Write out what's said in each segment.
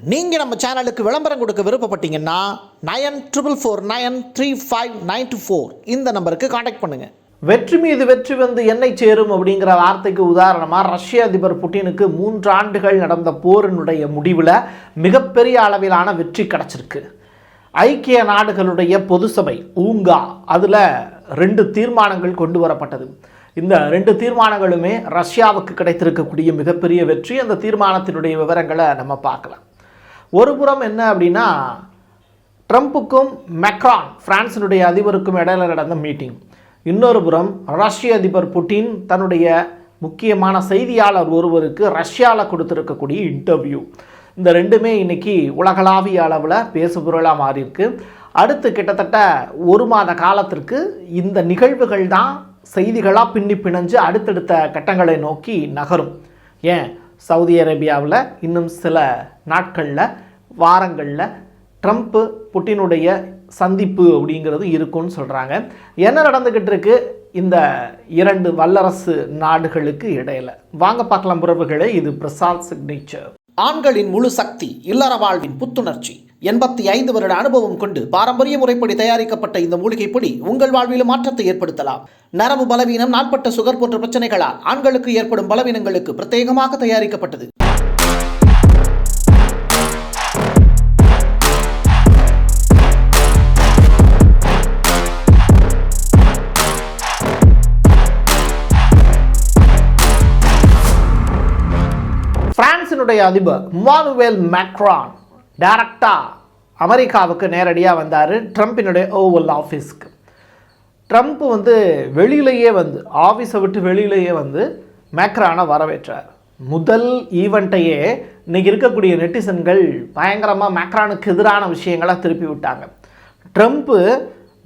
நீங்கள் நம்ம சேனலுக்கு விளம்பரம் கொடுக்க விருப்பப்பட்டீங்கன்னா 94493594 இந்த நம்பருக்கு காண்டாக்ட் பண்ணுங்கள். வெற்றி மீது வெற்றி வந்து என்னை சேரும் அப்படிங்கிற வார்த்தைக்கு உதாரணமாக ரஷ்ய அதிபர் புட்டினுக்கு 3 ஆண்டுகள் நடந்த போரினுடைய முடிவில் மிகப்பெரிய அளவிலான வெற்றி கிடச்சிருக்கு. ஐக்கிய நாடுகளுடைய பொது சபை ஊங்கா அதில் 2 தீர்மானங்கள் கொண்டு வரப்பட்டது. இந்த 2 தீர்மானங்களுமே ரஷ்யாவுக்கு கிடைத்திருக்கக்கூடிய மிகப்பெரிய வெற்றி. அந்த தீர்மானத்தினுடைய விவரங்களை நம்ம பார்க்கலாம். ஒரு புறம் என்ன அப்படின்னா, ட்ரம்ப்புக்கும் மெக்ரான் பிரான்சினுடைய அதிபருக்கும் இடையில நடந்த மீட்டிங். இன்னொரு புறம் ரஷ்ய அதிபர் புட்டின் தன்னுடைய முக்கியமான செய்தியாளர் ஒருவருக்கு ரஷ்யாவில் கொடுத்துருக்கக்கூடிய இன்டர்வியூ. இந்த 2மே இன்றைக்கி உலகளாவிய அளவில் பேசுபொருளாக மாறியிருக்கு. அடுத்து கிட்டத்தட்ட 1 மாத காலத்திற்கு இந்த நிகழ்வுகள் தான் செய்திகளாக பின்னி பிணைஞ்சு அடுத்தடுத்த கட்டங்களை நோக்கி நகரும். ஏன் சவுதி அரேபியாவில் இன்னும் சில நாட்களில் வாரங்களில் ட்ரம்ப்பு புட்டினுடைய சந்திப்பு அப்படிங்கிறது இருக்குன்னு சொல்கிறாங்க. என்ன நடந்துக்கிட்டு இருக்கு இந்த 2 வல்லரசு நாடுகளுக்கு இடையில்? வாங்க பார்க்கலாம் உறவுகளே. இது பிரசாத் சிக்னேச்சர். ஆண்களின் முழு சக்தி, இல்லற வாழ்வின் புத்துணர்ச்சி, 85 வருட அனுபவம் கொண்டு பாரம்பரிய முறைப்படி தயாரிக்கப்பட்ட இந்த மூலிகை பொடி உங்கள் வாழ்வில் மாற்றத்தை ஏற்படுத்தலாம். நரம்பு பலவீனம், நாள்பட்ட சுகர் போன்ற பிரச்சனைகளால் ஆண்களுக்கு ஏற்படும் பலவீனங்களுக்கு பிரத்யேகமாக தயாரிக்கப்பட்டது. பிரான்சினுடைய அதிபர் இமானுவேல் மேக்ரான் டைரக்டாக அமெரிக்காவுக்கு நேரடியாக வந்தார், ட்ரம்ப்பினுடைய ஓவல் ஆஃபீஸ்க்கு. ட்ரம்ப் வந்து வெளியிலேயே வந்து ஆஃபீஸை விட்டு வெளியிலேயே வந்து மேக்ரானை வரவேற்றார். முதல் ஈவெண்ட்டையே இன்றைக்கி இருக்கக்கூடிய நெட்டிசன்கள் பயங்கரமாக மேக்ரானுக்கு எதிரான விஷயங்களை திருப்பி விட்டாங்க. ட்ரம்ப்பு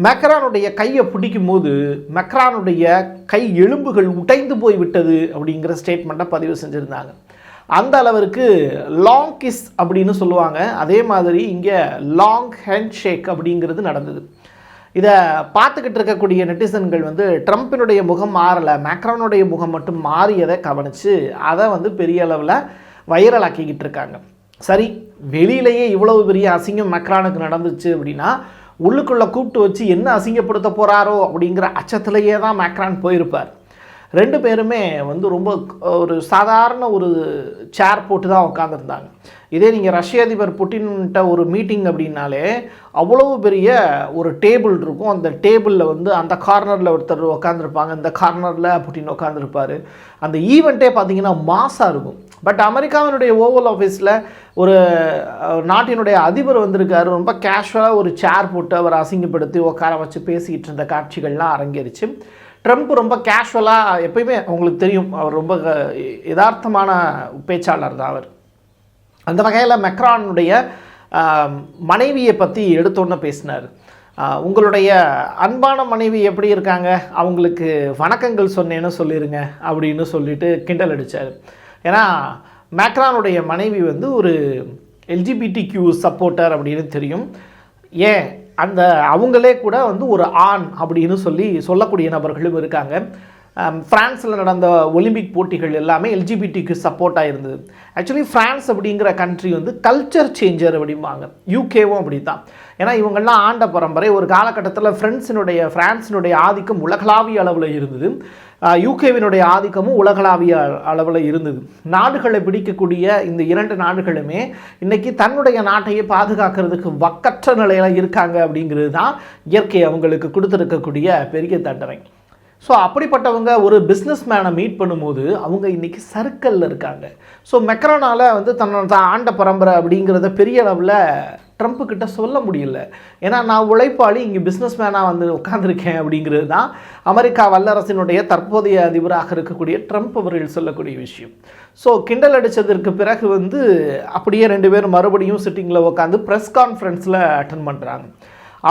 மேக்ரானுடைய கையை பிடிக்கும் போது மேக்ரானுடைய கை எலும்புகள் உடைந்து போய் விட்டது அப்படிங்கிற ஸ்டேட்மெண்ட்டை பதிவு செஞ்சுருந்தாங்க. அந்த அளவிற்கு லாங் கிஸ் அப்படின்னு சொல்லுவாங்க. அதே மாதிரி இங்கே லாங் ஹேண்ட் ஷேக் அப்படிங்கிறது நடந்தது. இதை பார்த்துக்கிட்டு இருக்கக்கூடிய நெட்டிசன்கள் வந்து ட்ரம்ப்பினுடைய முகம் மாறலை, மேக்ரானுடைய முகம் மட்டும் மாறியதை கவனித்து அதை வந்து பெரிய அளவில் வைரல் ஆக்கிக்கிட்டு இருக்காங்க. சரி, வெளியிலேயே இவ்வளவு பெரிய அசிங்கம் மேக்ரானுக்கு நடந்துச்சு அப்படின்னா உள்ளுக்குள்ளே கூப்பிட்டு வச்சு என்ன அசிங்கப்படுத்த போகிறாரோ அப்படிங்கிற அச்சத்திலேயே தான் மேக்ரான் போயிருப்பார். 2 பேருமே வந்து ரொம்ப ஒரு சாதாரண ஒரு சேர் போட்டு தான் உட்காந்துருந்தாங்க. இதே நீங்கள் ரஷ்ய அதிபர் புட்டின்கிட்ட ஒரு மீட்டிங் அப்படின்னாலே அவ்வளோ பெரிய ஒரு டேபிள் இருக்கும். அந்த டேபிளில் வந்து அந்த கார்னரில் ஒருத்தர் உட்காந்துருப்பாங்க, இந்த கார்னரில் புட்டின் உட்காந்துருப்பார். அந்த ஈவெண்ட்டே பார்த்திங்கன்னா மாசாக இருக்கும். பட் அமெரிக்காவினுடைய ஓவல் ஆஃபீஸில் ஒரு நாட்டினுடைய அதிபர் வந்திருக்காரு, ரொம்ப கேஷுவலாக ஒரு சேர் போட்டு அவர் அசிங்கப்படுத்தி உட்கார வச்சு பேசிக்கிட்டு இருந்த காட்சிகள்லாம் அரங்கேறிச்சு. ட்ரம்ப் ரொம்ப கேஷுவலாக, எப்பயுமே உங்களுக்கு தெரியும் அவர் ரொம்ப யதார்த்தமான பேச்சாளர் தான் அவர். அந்த வகையில் மெக்ரானுடைய மனைவியை பற்றி எடுத்தோன்னு பேசினார். உங்களுடைய அன்பான மனைவி எப்படி இருக்காங்க, அவங்களுக்கு வணக்கங்கள் சொன்னேன்னு சொல்லிடுங்க அப்படின்னு சொல்லிட்டு கிண்டல் அடித்தார். ஏன்னா மேக்ரானுடைய மனைவி வந்து ஒரு LGBTQ சப்போர்ட்டர் அப்படின்னு தெரியும். ஏன் அந்த அவங்களே கூட வந்து ஒரு ஆண் அப்படின்னு சொல்லக்கூடிய நபர்களும் இருக்காங்க. ஃப்ரான்ஸில் நடந்த ஒலிம்பிக் போட்டிகள் எல்லாமே LGBTQ சப்போர்ட்டாக இருந்தது. ஆக்சுவலி ஃப்ரான்ஸ் அப்படிங்கிற கண்ட்ரி வந்து கல்ச்சர் சேஞ்சர் அப்படிம்பாங்க. யூகேவும் அப்படி தான். ஏன்னா இவங்கள்லாம் ஆண்ட பரம்பரை. ஒரு காலகட்டத்தில் ஃப்ரான்ஸினுடைய ஆதிக்கம் உலகளாவிய அளவில் இருந்தது. யூகேவினுடைய ஆதிக்கமும் உலகளாவிய அளவில் இருந்தது. நாடுகளை பிடிக்கக்கூடிய இந்த 2 நாடுகளுமே இன்றைக்கி தன்னுடைய நாட்டையே பாதுகாக்கிறதுக்கு வக்கற்ற நிலையில் இருக்காங்க அப்படிங்கிறது தான் இயற்கை அவங்களுக்கு கொடுத்துருக்கக்கூடிய பெரிய தண்டனை. ஸோ அப்படிப்பட்டவங்க ஒரு பிஸ்னஸ் மேனை மீட் பண்ணும்போது அவங்க இன்றைக்கி சர்க்கிளில் இருக்காங்க. ஸோ மெக்ரானால் வந்து தன்னோட ஆண்ட பரம்பரை அப்படிங்கிறத பெரிய அளவில் ட்ரம்ப்புக்கிட்ட சொல்ல முடியல. ஏன்னா நான் உழைப்பாளி, இங்கே பிஸ்னஸ் மேனாக வந்து உட்காந்துருக்கேன் அப்படிங்கிறது தான் அமெரிக்கா வல்லரசினுடைய தற்போதைய அதிபராக இருக்கக்கூடிய ட்ரம்ப் அவர்கள் சொல்லக்கூடிய விஷயம். ஸோ கிண்டல் அடித்ததற்கு பிறகு வந்து அப்படியே 2 பேரும் மறுபடியும் சிட்டிங்கில் உட்காந்து ப்ரெஸ் கான்ஃபரன்ஸில் அட்டன் பண்ணுறாங்க.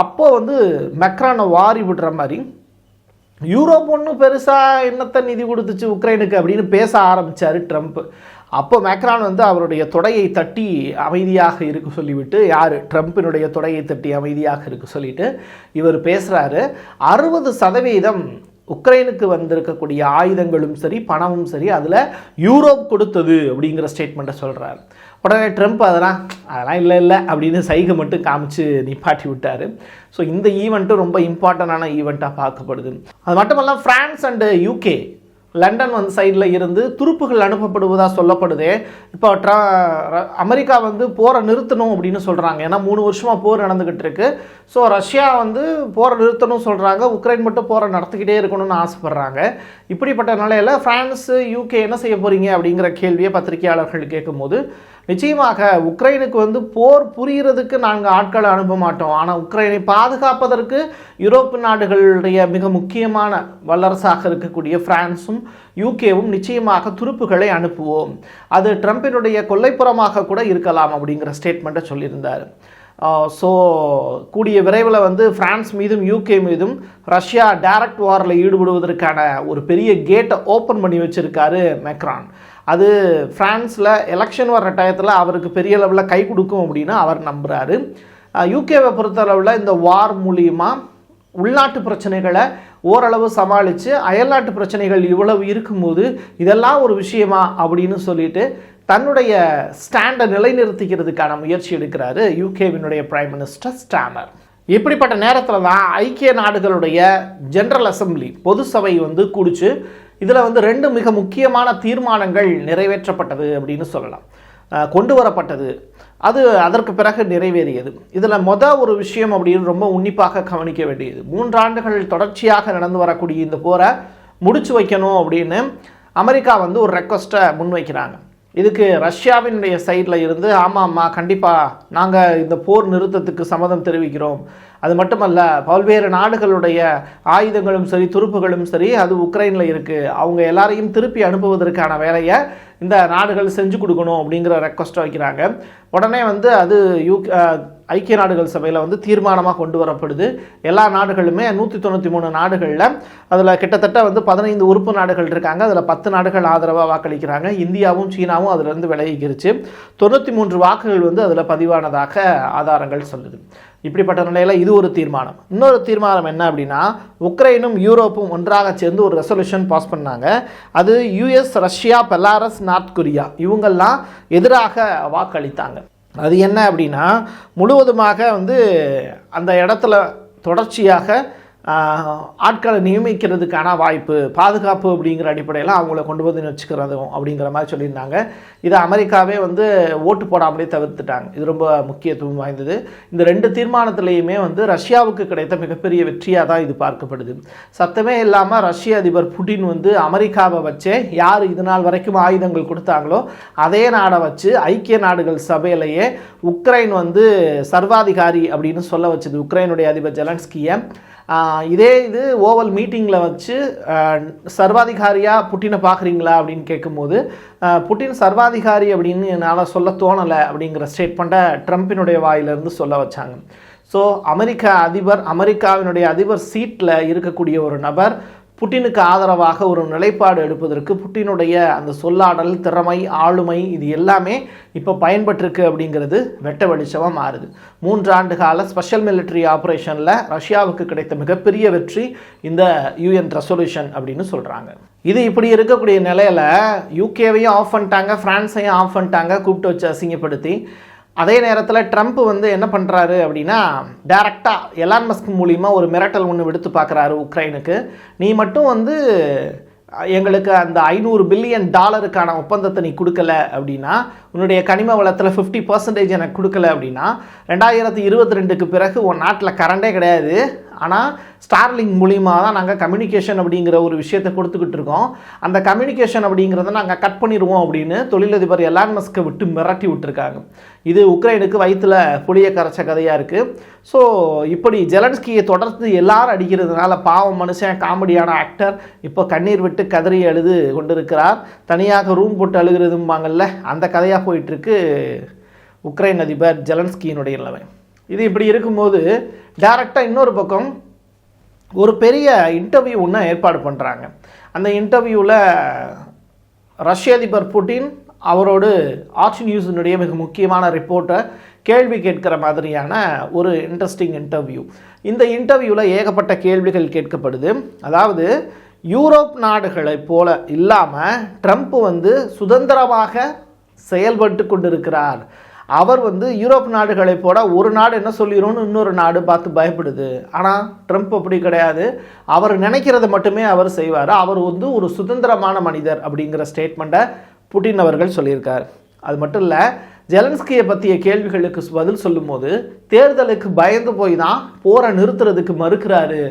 அப்போது வந்து மெக்ரானை வாரி விடுற மாதிரி யூரோப் ஒன்றும் பெருசாக என்னத்தை நிதி கொடுத்துச்சு உக்ரைனுக்கு அப்படின்னு பேச ஆரம்பித்தார் ட்ரம்ப். அப்போ மேக்ரான் வந்து அவருடைய தொடையை தட்டி அமைதியாக இருக்க சொல்லிவிட்டு, யார் ட்ரம்ப்பினுடைய தொடையை தட்டி அமைதியாக இருக்க சொல்லிவிட்டு இவர் பேசுகிறாரு. 60% உக்ரைனுக்கு வந்திருக்கக்கூடிய ஆயுதங்களும் சரி பணமும் சரி அதில் யூரோப் கொடுத்தது அப்படிங்கிற ஸ்டேட்மெண்ட்டை சொல்கிறார். உடனே ட்ரம்ப் அதெல்லாம் இல்லை அப்படின்னு சைகை மட்டும் காமிச்சு நிப்பாட்டி விட்டார். ஸோ இந்த ஈவெண்ட்டு ரொம்ப இம்பார்ட்டண்டான ஈவெண்ட்டாக பார்க்கப்படுது. அது மட்டும் இல்லாமல் ஃப்ரான்ஸ் அண்டு யூகே லண்டன் சைடில் இருந்து துருப்புகள் அனுப்பப்படுவதாக சொல்லப்படுது. இப்போ அமெரிக்கா போரை நிறுத்தணும் அப்படின்னு சொல்கிறாங்க. ஏன்னா 3 வருஷமாக போர் நடந்துக்கிட்டு இருக்கு. ஸோ ரஷ்யா போரை நிறுத்தணும் சொல்கிறாங்க, உக்ரைன் மட்டும் போரை நடத்திக்கிட்டே இருக்கணும்னு ஆசைப்பட்றாங்க. இப்படிப்பட்ட நிலையில் ஃப்ரான்ஸு யூகே என்ன செய்ய போகிறீங்க அப்படிங்கிற கேள்வியை பத்திரிகையாளர்கள் கேட்கும்போது, நிச்சயமாக உக்ரைனுக்கு போர் புரிகிறதுக்கு நாங்கள் ஆட்களை அனுப்ப மாட்டோம், ஆனால் உக்ரைனை பாதுகாப்பதற்கு யூரோப்பு நாடுகளுடைய மிக முக்கியமான வல்லரசாக இருக்கக்கூடிய ஃப்ரான்ஸும் யூகேவும் நிச்சயமாக துருப்புகளை அனுப்புவோம், அது ட்ரம்பினுடைய கொல்லைப்புறமாக கூட இருக்கலாம் அப்படிங்கிற ஸ்டேட்மெண்ட்டை சொல்லியிருந்தார். ஸோ கூடிய விரைவில் ஃப்ரான்ஸ் மீதும் யூகே மீதும் ரஷ்யா டைரக்ட் வாரில் ஈடுபடுவதற்கான ஒரு பெரிய கேட்டை ஓப்பன் பண்ணி வச்சுருக்காரு மேக்ரான். அது ஃப்ரான்ஸில் எலெக்ஷன் வர்ற டயத்தில் அவருக்கு பெரிய லெவலில் கை கொடுக்கும் அப்படின்னு அவர் நம்புகிறாரு. யூகேவை பொறுத்தளவில் இந்த வார் மூலியமாக உள்நாட்டு பிரச்சனைகளை ஓரளவு சமாளித்து அயல்நாட்டு பிரச்சனைகள் இவ்வளவு இருக்கும்போது இதெல்லாம் ஒரு விஷயமா அப்படின்னு சொல்லிட்டு தன்னுடைய ஸ்டாண்டை நிலைநிறுத்திக்கிறதுக்கான முயற்சி எடுக்கிறாரு யூகேவினுடைய பிரைம் மினிஸ்டர் ஸ்டாமர். இப்படிப்பட்ட நேரத்தில் தான் ஐக்கிய நாடுகளுடைய ஜெனரல் அசம்பிளி பொது சபை கூடிச்சு. இதில் 2 மிக முக்கியமான தீர்மானங்கள் நிறைவேற்றப்பட்டது அப்படின்னு சொல்லலாம், கொண்டு வரப்பட்டது. அது அதற்கு பிறகு நிறைவேறியது. இதில் ஒரு விஷயம் அப்படின்னு ரொம்ப உன்னிப்பாக கவனிக்க வேண்டியது, 3 ஆண்டுகள் தொடர்ச்சியாக நடந்து வரக்கூடிய இந்த போரை முடிச்சு வைக்கணும் அப்படின்னு அமெரிக்கா ஒரு ரெக்வஸ்ட்டை முன்வைக்கிறாங்க. இதுக்கு ரஷ்யாவினுடைய சைடில் இருந்து ஆமாம்மா கண்டிப்பாக நாங்கள் இந்த போர் நிறுத்தத்துக்கு சம்மதம் தெரிவிக்கிறோம், அது மட்டுமல்ல பல்வேறு நாடுகளுடைய ஆயுதங்களும் சரி துருப்புகளும் சரி அது உக்ரைனில் இருக்குது, அவங்க எல்லாரையும் திருப்பி அனுப்புவதற்கான வேலையை இந்த நாடுகள் செஞ்சு கொடுக்கணும் அப்படிங்கிற ரெக்வஸ்ட்டை வைக்கிறாங்க. உடனே அது ஐக்கிய நாடுகள் சபையில் தீர்மானமாக கொண்டு வரப்படுது. எல்லா நாடுகளுமே 193 நாடுகளில் அதில் கிட்டத்தட்ட 15 உறுப்பு நாடுகள் இருக்காங்க. அதில் 10 நாடுகள் ஆதரவாக வாக்களிக்கிறாங்க. இந்தியாவும் சீனாவும் அதிலிருந்து விலகிக்கிருச்சு. 93 வாக்குகள் அதில் பதிவானதாக ஆதாரங்கள் சொல்லுது. இப்படிப்பட்ட நிலையில் இது ஒரு தீர்மானம். இன்னொரு தீர்மானம் என்ன அப்படின்னா, உக்ரைனும் யூரோப்பும் ஒன்றாக சேர்ந்து ஒரு ரெசல்யூஷன் பாஸ் பண்ணாங்க. அது US, Russia, Belarus, north Korea இவங்கெல்லாம் எதிராக வாக்களித்தாங்க. அது என்ன அப்படின்னா, முழுவதுமாக அந்த இடத்துல தொடர்ச்சியாக ஆட்களை நியமிக்கிறதுக்கான வாய்ப்பு, பாதுகாப்பு அப்படிங்கிற அடிப்படையில் அவங்கள கொண்டு வந்து வச்சுக்கிறதும் அப்படிங்கிற மாதிரி சொல்லியிருந்தாங்க. இதை அமெரிக்காவே ஓட்டு போடாமலே தவிர்த்துட்டாங்க. இது ரொம்ப முக்கியத்துவம் வாய்ந்தது. இந்த 2 தீர்மானத்திலையுமே ரஷ்யாவுக்கு கிடைத்த மிகப்பெரிய வெற்றியாக தான் இது பார்க்கப்படுது. சத்தமே இல்லாமல் ரஷ்ய அதிபர் புட்டின் அமெரிக்காவை வச்சே யார் இது நாள் வரைக்கும் ஆயுதங்கள் கொடுத்தாங்களோ அதே நாடை வச்சு ஐக்கிய நாடுகள் சபையிலேயே உக்ரைன் சர்வாதிகாரி அப்படின்னு சொல்ல வச்சது உக்ரைனுடைய அதிபர் ஜெலன்ஸ்கியை. இது ஓவல் மீட்டிங்கில் வச்சு சர்வாதிகாரியாக புட்டினை பார்க்குறீங்களா அப்படின்னு கேட்கும்போது, புட்டின் சர்வாதிகாரி அப்படின்னு என்னால் சொல்ல தோணலை அப்படிங்கிற ஸ்டேட்மெண்ட்டை ட்ரம்பினுடைய வாயிலிருந்து சொல்ல வச்சாங்க. ஸோ அமெரிக்காவினுடைய அதிபர் சீட்டில் இருக்கக்கூடிய ஒரு நபர் புட்டினுக்கு ஆதரவாக ஒரு நிலைப்பாடு எடுப்பதற்கு புட்டினுடைய அந்த சொல்லாடல், திறமை, ஆளுமை இது எல்லாமே இப்போ பயன்பட்டிருக்கு அப்படிங்கிறது வெட்ட வெளிச்சமாக மாறுது. 3 ஆண்டு கால ஸ்பெஷல் மிலிட்டரி ஆப்ரேஷனில் ரஷ்யாவுக்கு கிடைத்த மிகப்பெரிய வெற்றி இந்த யூஎன் ரெசல்யூஷன் அப்படின்னு சொல்கிறாங்க. இது இப்படி இருக்கக்கூடிய நிலையில் யூகேவையும் ஆஃப் பண்ணிட்டாங்க, ஃப்ரான்ஸையும் ஆஃப் பண்ணிட்டாங்க, கூப்பிட்டு வச்சு அசிங்கப்படுத்தி. அதே நேரத்தில் ட்ரம்ப் என்ன பண்ணுறாரு அப்படின்னா, டைரெக்டாக எலான் மஸ்க் மூலிமா ஒரு மிரட்டல் ஒன்று விடுத்து பார்க்குறாரு உக்ரைனுக்கு. நீ மட்டும் எங்களுக்கு அந்த $500 பில்லியன் ஒப்பந்தத்தை நீ கொடுக்கல அப்படின்னா, உன்னுடைய கனிம வளத்தில் 50% எனக்கு கொடுக்கல அப்படின்னா 2022க்கு பிறகு உன் நாட்டில் கரண்டே கிடையாது, ஆனால் ஸ்டார்லிங்க் மூலிமா தான் நாங்கள் கம்யூனிகேஷன் அப்படிங்கிற ஒரு விஷயத்தை கொடுத்துக்கிட்டு இருக்கோம், அந்த கம்யூனிகேஷன் அப்படிங்கிறத நாங்கள் கட் பண்ணிடுவோம் அப்படின்னு தொழிலதிபர் எலான் மஸ்கை விட்டு மிரட்டி விட்டுருக்காங்க. இது உக்ரைனுக்கு வயிற்றில் புளிய கரைச்ச கதையாக இருக்குது. ஸோ இப்படி ஜெலன்ஸ்கியை தொடர்ந்து எல்லாரும் அடிக்கிறதுனால பாவம் மனுஷன், காமெடியான ஆக்டர் இப்போ கண்ணீர் விட்டு கதறி அழுது கொண்டிருக்கிறார். தனியாக ரூம் போட்டு அழுகிறதும்பாங்கல்ல, அந்த கதையாக போயிட்டுருக்கு உக்ரைன் அதிபர் ஜெலன்ஸ்கியினுடைய நிலைமை. இது இப்படி இருக்கும்போது டைரெக்டாக இன்னொரு பக்கம் ஒரு பெரிய இன்டர்வியூ ஒன்று ஏற்பாடு பண்ணுறாங்க. அந்த இன்டர்வியூவில் ரஷ்ய அதிபர் புட்டின் அவரோடு ஆர்ச் நியூஸினுடைய மிக முக்கியமான ரிப்போர்ட்டை கேள்வி கேட்கிற மாதிரியான ஒரு இன்ட்ரெஸ்டிங் இன்டர்வியூ. இந்த இன்டர்வியூவில் ஏகப்பட்ட கேள்விகள் கேட்கப்படுது. அதாவது யூரோப் நாடுகளை போல இல்லாமல் ட்ரம்ப் சுதந்திரமாக செயல்பட்டு கொண்டிருக்கிறார். அவர் வந்து யூரோப் நாடுகளை போல ஒரு நாடு என்ன சொல்லிடும்னு இன்னொரு நாடு பார்த்து பயப்படுது. ஆனால் ட்ரம்ப் அப்படி கிடையாது. அவர் நினைக்கிறத மட்டுமே அவர் செய்வார். அவர் வந்து ஒரு சுதந்திரமான மனிதர் அப்படிங்கிற ஸ்டேட்மெண்ட்டை புட்டின் அவர்கள் சொல்லியிருக்கார். அது மட்டும் இல்லை, ஜெலன்ஸ்கியை பற்றிய கேள்விகளுக்கு பதில் சொல்லும்போது தேர்தலுக்கு பயந்து போய் தான் போரை நிறுத்துறதுக்கு மறுக்கிறாரு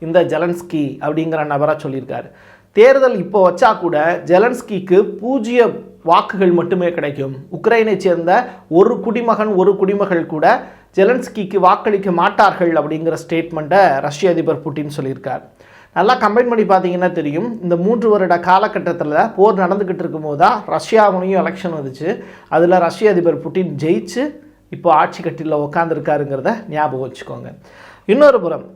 இந்த ஜெலன்ஸ்கி அப்படிங்கிற நபராக சொல்லியிருக்காரு. தேர்தல் இப்போ வச்சா கூட ஜெலன்ஸ்கிக்கு 0 வாக்குகள் மட்டுமே கிடைக்கும். உக்ரைனை சேர்ந்த ஒரு குடிமகள் கூட ஜெலன்ஸ்கிக்கு வாக்களிக்க மாட்டார்கள் அப்படிங்கிற ஸ்டேட்மெண்ட்டை ரஷ்ய அதிபர் புட்டின் சொல்லியிருக்கார். நல்லா கம்பைன் பண்ணி பார்த்தீங்கன்னா தெரியும், இந்த 3 வருட காலகட்டத்தில் போர் நடந்துக்கிட்டு இருக்கும்போது தான் ரஷ்யாவுனையும் எலெக்ஷன் வந்துச்சு. அதில் ரஷ்ய அதிபர் புட்டின் ஜெயிச்சு இப்போ ஆட்சி கட்டில உட்காந்துருக்காருங்கிறத ஞாபகம் வச்சுக்கோங்க. இன்னொரு புறம்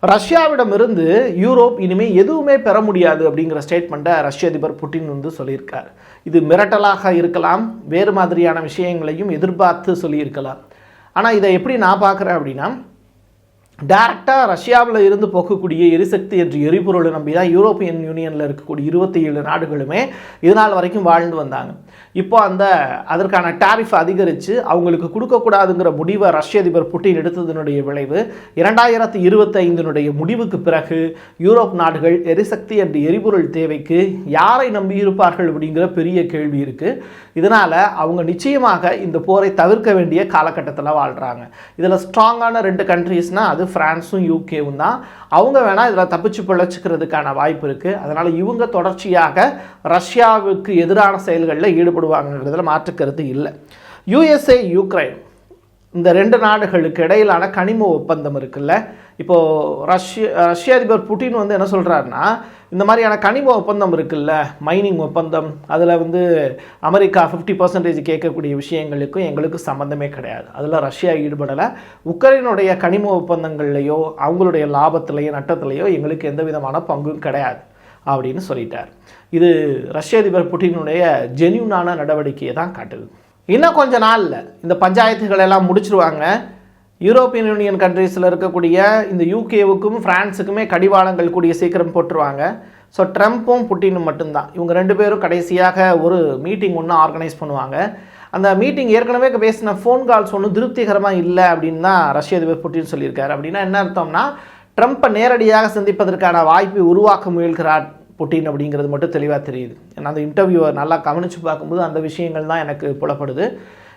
ரஷ்யாவிடமிருந்து யூரோப் இனிமேல் எதுவுமே பெற முடியாது அப்படிங்கிற ஸ்டேட்மெண்ட்டை ரஷ்ய அதிபர் புட்டின் வந்து சொல்லியிருக்கார். இது மிரட்டலாக இருக்கலாம், வேறு மாதிரியான விஷயங்களையும் எதிர்பார்த்து சொல்லியிருக்கலாம். ஆனால் இதை எப்படி நான் பார்க்குறேன் அப்படின்னா, டைரெக்டாக ரஷ்யாவில் இருந்து போகக்கூடிய எரிசக்தி என்ற எரிபொருளை நம்பி தான் யூரோப்பியன் யூனியனில் இருக்கக்கூடிய 27 நாடுகளுமே இதனால் வரைக்கும் வாழ்ந்து வந்தாங்க. இப்போ அதற்கான டாரிஃப் அதிகரித்து அவங்களுக்கு கொடுக்கக்கூடாதுங்கிற முடிவை ரஷ்ய அதிபர் புட்டின் எடுத்ததனுடைய விளைவு 2025 முடிவுக்கு பிறகு யூரோப் நாடுகள் எரிசக்தி என்ற எரிபொருள் தேவைக்கு யாரை நம்பி இருப்பார்கள் அப்படிங்கிற பெரிய கேள்வி இருக்குது. இதனால் அவங்க நிச்சயமாக இந்த போரை தவிர்க்க வேண்டிய காலகட்டத்தில் வாழ்கிறாங்க. இதில் ஸ்ட்ராங்கான 2 கண்ட்ரீஸ்னால் அது பிரான்ஸும் யூகேவும் தான். அவங்க வேணால் இதில் தப்பிச்சு பிழைச்சிக்கிறதுக்கான வாய்ப்பு இருக்குது. அதனால் இவங்க தொடர்ச்சியாக ரஷ்யாவுக்கு எதிரான செயல்களில் ஈடுபடுவாங்கிறதுல மாற்றுக்கருத்து இல்லை. யுஎஸ்ஏ யுக்ரைன் இந்த 2 நாடுகளுக்கு இடையிலான கனிம ஒப்பந்தம் இருக்குல்ல, இப்போது ரஷ்ய அதிபர் புட்டின் வந்து என்ன சொல்கிறாருன்னா, இந்த மாதிரியான கனிம ஒப்பந்தம் இருக்குல்ல, மைனிங் ஒப்பந்தம், அதில் வந்து அமெரிக்கா 50% கேட்கக்கூடிய விஷயங்களுக்கும் எங்களுக்கு சம்மந்தமே கிடையாது. அதில் ரஷ்யா ஈடுபடலை. உக்ரைனுடைய கனிம ஒப்பந்தங்கள்லையோ அவங்களுடைய லாபத்திலையோ நட்டத்திலையோ எங்களுக்கு எந்த விதமான பங்கும் கிடையாது அப்படின்னு சொல்லிட்டார். இது ரஷ்ய அதிபர் புட்டினுடைய ஜென்யூனான நடவடிக்கையை தான் காட்டுது. இன்னும் கொஞ்ச நாளில் இந்த பஞ்சாயத்துகள் எல்லாம் முடிச்சிருவாங்க. யூரோப்பியன் யூனியன் கண்ட்ரீஸில் இருக்கக்கூடிய இந்த யூகேவுக்கும் ஃப்ரான்ஸுக்குமே கடிவாளங்கள் கூடிய சீக்கிரம் போட்டுருவாங்க. ஸோ ட்ரம்ப்பும் புட்டினும் மட்டும்தான், இவங்க 2 பேரும் கடைசியாக ஒரு மீட்டிங் ஒன்று ஆர்கனைஸ் பண்ணுவாங்க. அந்த மீட்டிங் ஏற்கனவே பேசின ஃபோன் கால்ஸ் ஒன்றும் திருப்திகரமாக இல்லை அப்படின்னு தான் ரஷ்ய அதிபர் புட்டின் சொல்லியிருக்காரு. அப்படின்னா என்ன அர்த்தம்னா, ட்ரம்ப்பை நேரடியாக சந்திப்பதற்கான வாய்ப்பை உருவாக்க முயல்கிறார் புட்டின் அப்படிங்கிறது மட்டும் தெளிவாக தெரியுது. ஏன்னா அந்த இன்டர்வியூவை நல்லா கவனித்து பார்க்கும்போது அந்த விஷயங்கள் தான் எனக்கு புலப்படுது.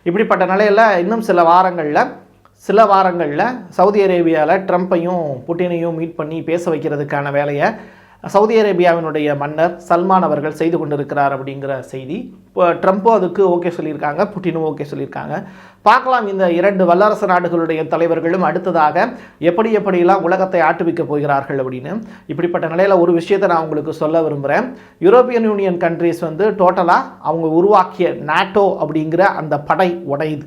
இப்படிப்பட்ட நிலையில் இன்னும் சில வாரங்களில் சவுதி அரேபியாவில் ட்ரம்ப்பையும் புட்டினையும் மீட் பண்ணி பேச வைக்கிறதுக்கான வேலையை சவுதி அரேபியாவினுடைய மன்னர் சல்மான் அவர்கள் செய்து கொண்டிருக்கிறார் அப்படிங்கிற செய்தி. இப்போ ட்ரம்ப்பும் அதுக்கு ஓகே சொல்லியிருக்காங்க, புட்டினும் ஓகே சொல்லியிருக்காங்க. பார்க்கலாம் இந்த 2 வல்லரசு நாடுகளுடைய தலைவர்களும் அடுத்ததாக எப்படியெல்லாம் உலகத்தை ஆட்டுவிக்க போகிறார்கள் அப்படின்னு. இப்படிப்பட்ட நிலையில் ஒரு விஷயத்தை நான் உங்களுக்கு சொல்ல விரும்புகிறேன். யூரோப்பியன் யூனியன் கண்ட்ரீஸ் வந்து டோட்டலாக அவங்க உருவாக்கிய நாட்டோ அப்படிங்கிற அந்த படை உடையுது.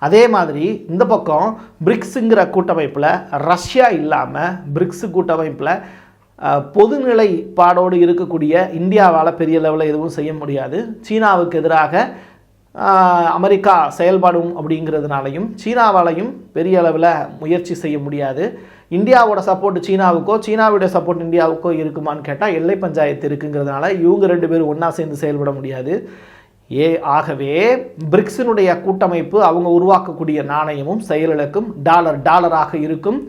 அதே மாதிரி இந்த பக்கம் பிரிக்ஸுங்கிற கூட்டமைப்பில் ரஷ்யா இல்லாமல் பிரிக்ஸு கூட்டமைப்பில் பொதுநிலைப்பாடோடு இருக்கக்கூடிய இந்தியாவால் பெரிய லெவலில் எதுவும் செய்ய முடியாது. சீனாவுக்கு எதிராக அமெரிக்கா செயல்படும் அப்படிங்கிறதுனாலையும் சீனாவாலையும் பெரிய அளவில் முயற்சி செய்ய முடியாது. இந்தியாவோட சப்போர்ட் சீனாவுக்கோ சீனாவுடைய சப்போர்ட் இந்தியாவுக்கோ இருக்குமான்னு கேட்டால் எல்லை பஞ்சாயத்து இருக்குங்கிறதுனால இவங்க 2 பேரும் ஒன்றா சேர்ந்து செயல்பட முடியாது. ஆகவே பிரிக்ஸினுடைய கூட்டமைப்பு அவங்க உருவாக்கக்கூடிய நாணயமும் செயலிழக்கும், டாலராக இருக்கும்.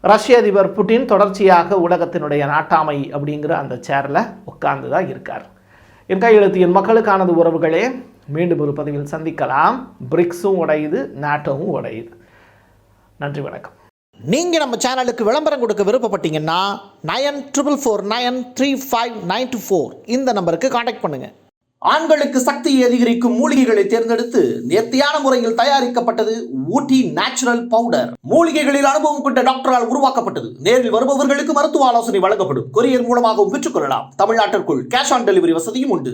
ரஷ்ய அதிபர் புட்டின் தொடர்ச்சியாக உலகத்தினுடைய நாட்டாமை அப்படிங்கிற அந்த சேரில் உட்கார்ந்து தான் இருக்கார். என் கையெழுத்து என் மக்களுக்கானது உறவுகளே. மீண்டும் ஒரு பதிவில் சந்திக்கலாம். பிரிக்ஸும் உடையுது, நாட்டோவும் உடையுது. நன்றி, வணக்கம். நீங்கள் நம்ம சேனலுக்கு விளம்பரம் கொடுக்க விருப்பப்பட்டீங்கன்னா 9449359224 இந்த நம்பருக்கு காண்டாக்ட் பண்ணுங்கள். ஆண்களுக்கு சக்தியை அதிகரிக்கும் மூலிகைகளை தேர்ந்தெடுத்து நேர்த்தியான முறையில் தயாரிக்கப்பட்டது ஊட்டி நேச்சுரல் பவுடர். மூலிகைகளில் அனுபவம் கொண்ட டாக்டரால் உருவாக்கப்பட்டது. நேரில் வருபவர்களுக்கு மருத்துவ ஆலோசனை வழங்கப்படும். கொரியர் மூலமாகவும் பெற்றுக்கொள்ளலாம். தமிழ்நாட்டிற்குள் கேஷ் ஆன் டெலிவரி வசதியும் உண்டு.